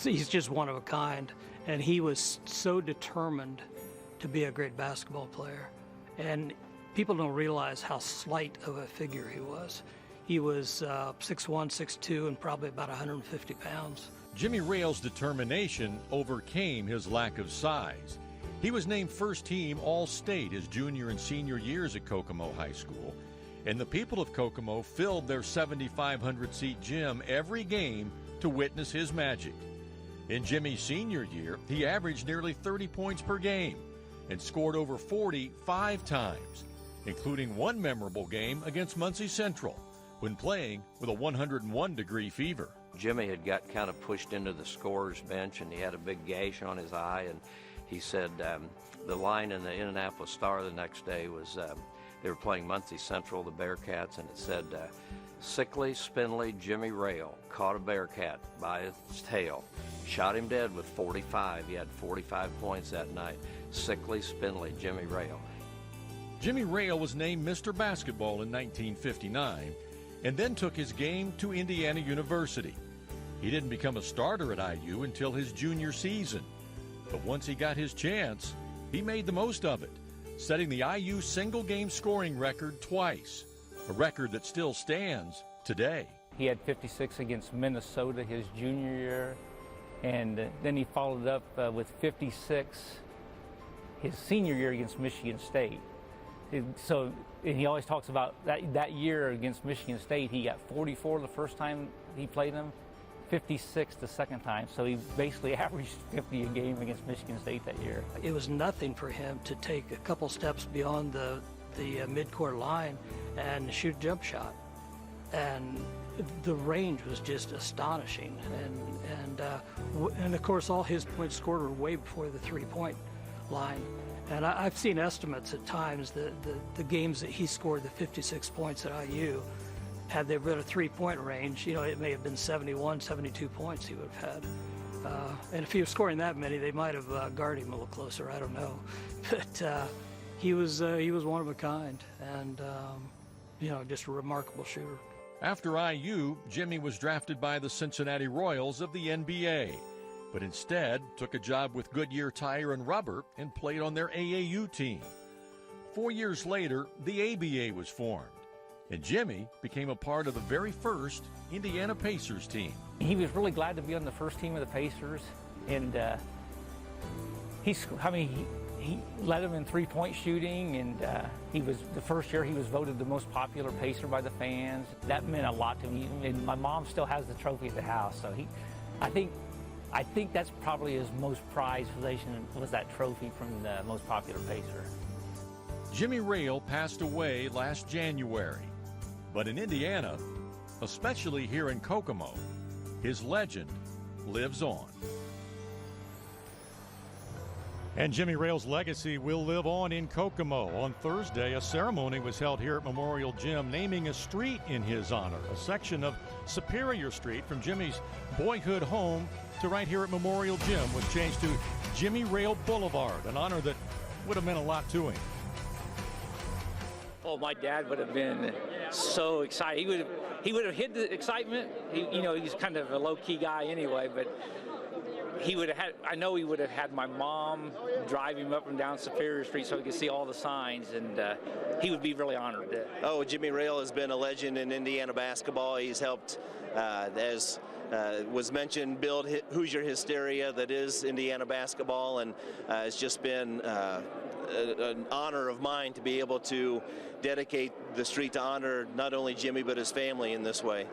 he's just one of a kind, and he was so determined to be a great basketball player. And people don't realize how slight of a figure he was. He was 6'1", 6'2", and probably about 150 pounds. Jimmy Rayl's determination overcame his lack of size. He was named first team All-State his junior and senior years at Kokomo High School, and the people of Kokomo filled their 7,500-seat gym every game to witness his magic. In Jimmy's senior year, he averaged nearly 30 points per game and scored over 40 5 times, including one memorable game against Muncie Central when playing with a 101-degree fever. Jimmy had got kind of pushed into the scorer's bench, and he had a big gash on his eye, and he said the line in the Indianapolis Star the next day was they were playing Muncie Central, the Bearcats, and it said, sickly, spindly Jimmy Rayl caught a Bearcat by its tail, shot him dead with 45. He had 45 points that night. Sickly, spindly Jimmy Rayl. Jimmy Rayl was named Mr. Basketball in 1959 and then took his game to Indiana University. He didn't become a starter at IU until his junior season, but once he got his chance, he made the most of it, setting the IU single-game scoring record twice, a record that still stands today. He had 56 against Minnesota his junior year, and then he followed up with 56 his senior year against Michigan State. And he always talks about that year against Michigan State, he got 44 the first time he played them, 56 the second time. So he basically averaged 50 a game against Michigan State that year. It was nothing for him to take a couple steps beyond the midcourt line and shoot a jump shot. And the range was just astonishing. And of course, all his points scored were way before the three-point line. And I've seen estimates at times that the games that he scored, the 56 points at IU, had they been a three-point range, it may have been 71, 72 points he would have had. And if he was scoring that many, they might have guarded him a little closer, I don't know. But he was one of a kind, and just a remarkable shooter. After IU, Jimmy was drafted by the Cincinnati Royals of the NBA, but instead took a job with Goodyear Tire and Rubber and played on their AAU team. 4 years later, the ABA was formed, and Jimmy became a part of the very first Indiana Pacers team. He was really glad to be on the first team of the Pacers, and he led them in three-point shooting, and the first year he was voted the most popular Pacer by the fans. That meant a lot to me, and my mom still has the trophy at the house. So I think that's probably his most prized possession, was that trophy from the most popular Pacer. Jimmy Rayl passed away last January, but in Indiana, especially here in Kokomo, his legend lives on. And Jimmy Rayl's legacy will live on in Kokomo. On Thursday, a ceremony was held here at Memorial Gym naming a street in his honor, a section of Superior Street from Jimmy's boyhood home to right here at Memorial Gym was changed to Jimmy Rayl Boulevard, an honor that would have meant a lot to him. Oh, my dad would have been so excited. He would have hid the excitement. He's kind of a low-key guy anyway, but I know he would have had my mom drive him up and down Superior Street so he could see all the signs, and he would be really honored. Jimmy Rayl has been a legend in Indiana basketball. He's helped, as was mentioned, build Hoosier hysteria that is Indiana basketball, and it's just been an honor of mine to be able to dedicate the street to honor not only Jimmy but his family in this way.